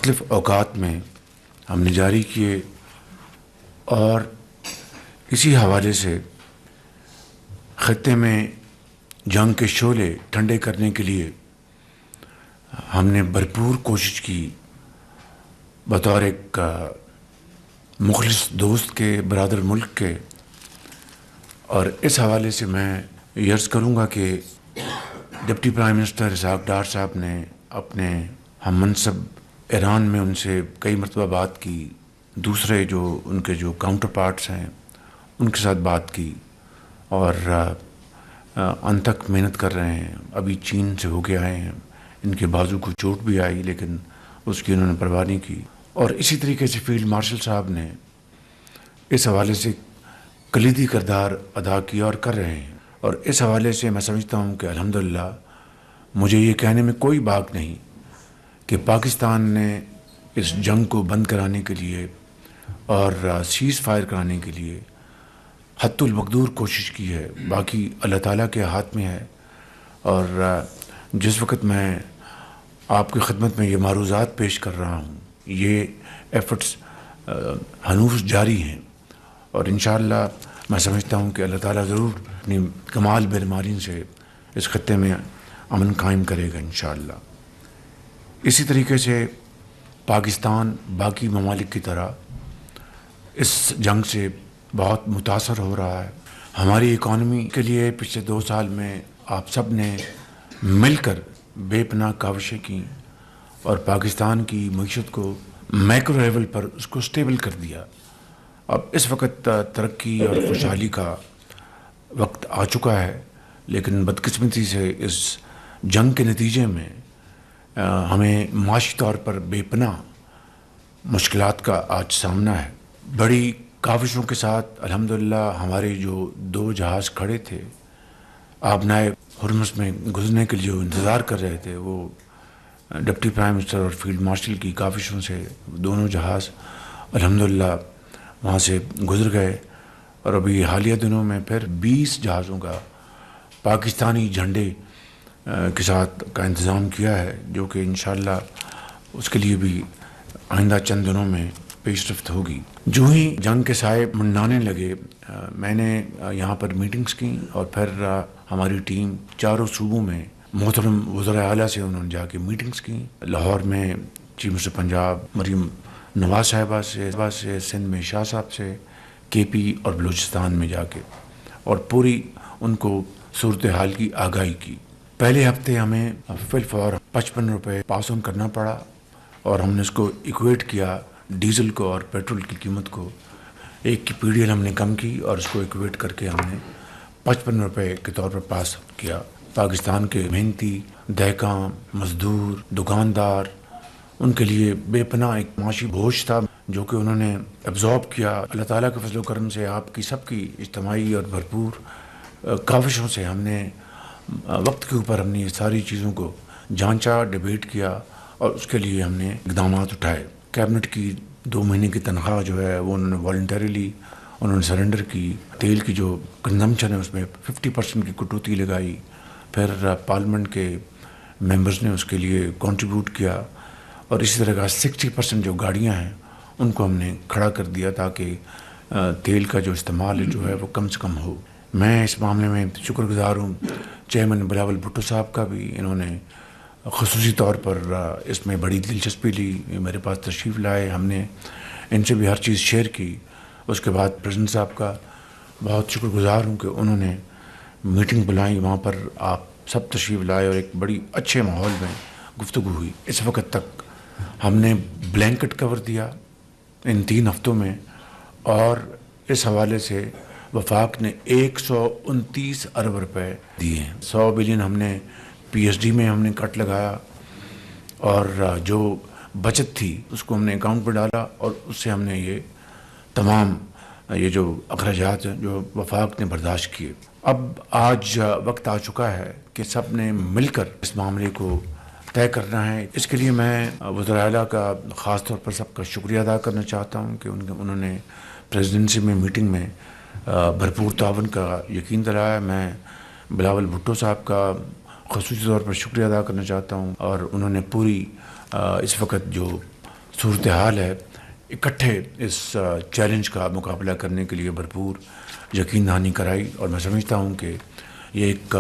مختلف اوقات میں ہم نے جاری کیے، اور اسی حوالے سے خطے میں جنگ کے شعلے ٹھنڈے کرنے کے لیے ہم نے بھرپور کوشش کی بطور ایک مخلص دوست کے، برادر ملک کے. اور اس حوالے سے میں یہ عرض کروں گا کہ deputy prime minister Ishaq Dar صاحب نے اپنے ہم منصب ایران میں ان سے کئی مرتبہ بات کی، دوسرے جو ان کے جو کاؤنٹر پارٹس ہیں ان کے ساتھ بات کی، اور ان تک محنت کر رہے ہیں. ابھی چین سے ہو کے آئے ہیں، ان کے بازو کو چوٹ بھی آئی لیکن اس کی انہوں نے پرواہ نہیں کی. اور اسی طریقے سے فیلڈ مارشل صاحب نے اس حوالے سے کلیدی کردار ادا کیا اور کر رہے ہیں. اور اس حوالے سے میں سمجھتا ہوں کہ الحمدللہ مجھے یہ کہنے میں کوئی باک نہیں کہ پاکستان نے اس جنگ کو بند کرانے کے لیے اور سیز فائر کرانے کے لیے حتی المقدور کوشش کی ہے. باقی اللہ تعالیٰ کے ہاتھ میں ہے. اور جس وقت میں آپ کی خدمت میں یہ معروضات پیش کر رہا ہوں، یہ ایفرٹس ہنوز جاری ہیں، اور انشاءاللہ میں سمجھتا ہوں کہ اللہ تعالیٰ ضرور اپنی کمال برمالین سے اس خطے میں امن قائم کرے گا انشاءاللہ. اسی طریقے سے پاکستان باقی ممالک کی طرح اس جنگ سے بہت متاثر ہو رہا ہے. ہماری اکانومی کے لیے پچھلے 2 سال میں آپ سب نے مل کر بے پناہ کاوشیں کی اور پاکستان کی معیشت کو میکرو لیول پر اس کو سٹیبل کر دیا. اب اس وقت ترقی اور خوشحالی کا وقت آ چکا ہے، لیکن بدقسمتی سے اس جنگ کے نتیجے میں ہمیں معاشی طور پر بے پناہ مشکلات کا آج سامنا ہے. بڑی کاوشوں کے ساتھ الحمدللہ ہمارے جو 2 جہاز کھڑے تھے آبنائے ہرمز میں گزرنے کے لیے جو انتظار کر رہے تھے، وہ ڈپٹی پرائم منسٹر اور فیلڈ مارشل کی کاوشوں سے دونوں جہاز الحمدللہ وہاں سے گزر گئے. اور ابھی حالیہ دنوں میں پھر 20 جہازوں کا پاکستانی جھنڈے کے ساتھ کا انتظام کیا ہے، جو کہ انشاءاللہ اس کے لیے بھی آئندہ چند دنوں میں پیش رفت ہوگی. جو ہی جنگ کے سائے منڈانے لگے، میں نے یہاں پر میٹنگز کی، اور پھر ہماری ٹیم 4 صوبوں میں محترم وزراء اعلیٰ سے انہوں نے جا کے میٹنگز کی. لاہور میں چیف منسٹر پنجاب مریم نواز صاحبہ سے، سندھ میں شاہ صاحب سے، کے پی اور بلوچستان میں جا کے، اور پوری ان کو صورتحال کی آگاہی کی. پہلے ہفتے ہمیں فی الفور 55 روپے پاس آن کرنا پڑا، اور ہم نے اس کو ایکویٹ کیا ڈیزل کو اور پیٹرول کی قیمت کو. ایک کی پی ڈی ایل ہم نے کم کی اور اس کو ایکویٹ کر کے ہم نے 55 روپے کے طور پر پاس کیا. پاکستان کے محنتی دہقاں، مزدور، دکاندار، ان کے لیے بے پناہ ایک معاشی بوجھ تھا جو کہ انہوں نے ایبزارب کیا. اللہ تعالیٰ کے فضل و کرم سے آپ کی سب کی اجتماعی اور بھرپور کاوشوں سے ہم نے وقت کے اوپر ہم نے یہ ساری چیزوں کو جانچا، ڈیبیٹ کیا، اور اس کے لیے ہم نے اقدامات اٹھائے. کیبنٹ کی 2 مہینے کی تنخواہ جو ہے وہ انہوں نے والنٹریلی انہوں نے سرنڈر کی. تیل کی جو کنزمپشن ہے اس میں 50% کی کٹوتی لگائی. پھر پارلیمنٹ کے ممبرز نے اس کے لیے کنٹریبیوٹ کیا، اور اسی طرح کا 60% جو گاڑیاں ہیں ان کو ہم نے کھڑا کر دیا تاکہ تیل کا جو استعمال جو ہے وہ کم سے کم ہو. میں اس معاملے میں شکر گزار ہوں چیئرمین بلاول بھٹو صاحب کا بھی. انہوں نے خصوصی طور پر اس میں بڑی دلچسپی لی، میرے پاس تشریف لائے، ہم نے ان سے بھی ہر چیز شیئر کی. اس کے بعد پریزیڈنٹ صاحب کا بہت شکر گزار ہوں کہ انہوں نے میٹنگ بلائی، وہاں پر آپ سب تشریف لائے اور ایک بڑی اچھے ماحول میں گفتگو ہوئی. اس وقت تک ہم نے بلینکٹ کور دیا ان 3 ہفتوں میں، اور اس حوالے سے وفاق نے 129 ارب روپے دیے ہیں. 100 بلین ہم نے پی ایس ڈی میں ہم نے کٹ لگایا، اور جو بچت تھی اس کو ہم نے اکاؤنٹ پہ ڈالا، اور اس سے ہم نے یہ تمام یہ جو اخراجات ہیں جو وفاق نے برداشت کیے. اب آج وقت آ چکا ہے کہ سب نے مل کر اس معاملے کو طے کرنا ہے. اس کے لیے میں وزراء اعلیٰ کا خاص طور پر سب کا شکریہ ادا کرنا چاہتا ہوں کہ انہوں نے پریزیڈنسی میں میٹنگ میں بھرپور تعاون کا یقین دلایا. میں بلاول بھٹو صاحب کا خصوصی طور پر شکریہ ادا کرنا چاہتا ہوں، اور انہوں نے پوری اس وقت جو صورتحال ہے، اکٹھے اس چیلنج کا مقابلہ کرنے کے لیے بھرپور یقین دہانی کرائی، اور میں سمجھتا ہوں کہ یہ ایک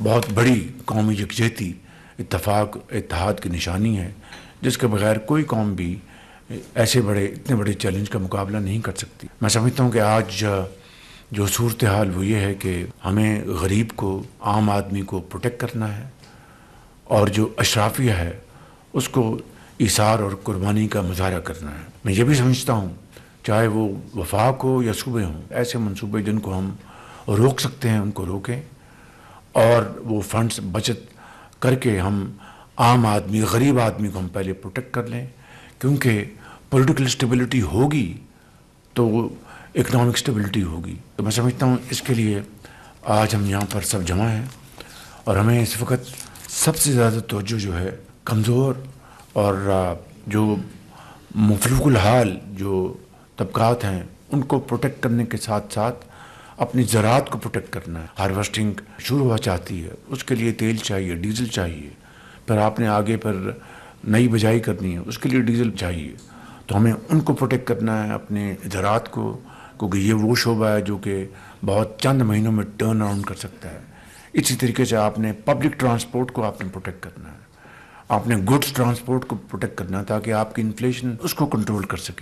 بہت بڑی قومی یکجہتی، اتفاق، اتحاد کی نشانی ہے، جس کے بغیر کوئی قوم بھی اتنے بڑے چیلنج کا مقابلہ نہیں کر سکتی۔ میں سمجھتا ہوں کہ آج جو صورتحال وہ یہ ہے کہ ہمیں غریب کو، عام آدمی کو پروٹیکٹ کرنا ہے، اور جو اشرافیہ ہے اس کو ایثار اور قربانی کا مظاہرہ کرنا ہے۔ میں یہ بھی سمجھتا ہوں چاہے وہ وفاق ہو یا صوبے ہوں، ایسے منصوبے جن کو ہم روک سکتے ہیں ان کو روکیں، اور وہ فنڈز بچت کر کے ہم عام آدمی، غریب آدمی کو ہم پہلے پروٹیکٹ کر لیں، کیونکہ پولیٹیکل اسٹیبلٹی ہوگی تو اکنامک اسٹیبلٹی ہوگی۔ تو میں سمجھتا ہوں اس کے لیے آج ہم یہاں پر سب جمع ہیں، اور ہمیں اس وقت سب سے زیادہ توجہ جو ہے کمزور اور جو مفلوج الحال جو طبقات ہیں ان کو پروٹیکٹ کرنے کے ساتھ ساتھ اپنی زراعت کو پروٹیکٹ کرنا ہے۔ ہارویسٹنگ شروع ہوا چاہتی ہے، اس کے لیے تیل چاہیے، ڈیزل چاہیے، پھر آپ نے آگے پر نئی بجائی کرنی ہے، اس کے لیے ڈیزل چاہیے، تو ہمیں ان کو پروٹیکٹ کرنا ہے، اپنے زراعت کو، کیونکہ یہ وہ شعبہ ہے جو کہ بہت چند مہینوں میں ٹرن اراؤنڈ کر سکتا ہے۔ اسی طریقے سے آپ نے پبلک ٹرانسپورٹ کو آپ نے پروٹیکٹ کرنا ہے، آپ نے گڈس ٹرانسپورٹ کو پروٹیکٹ کرنا ہے، تاکہ آپ کی انفلیشن اس کو کنٹرول کر سکے۔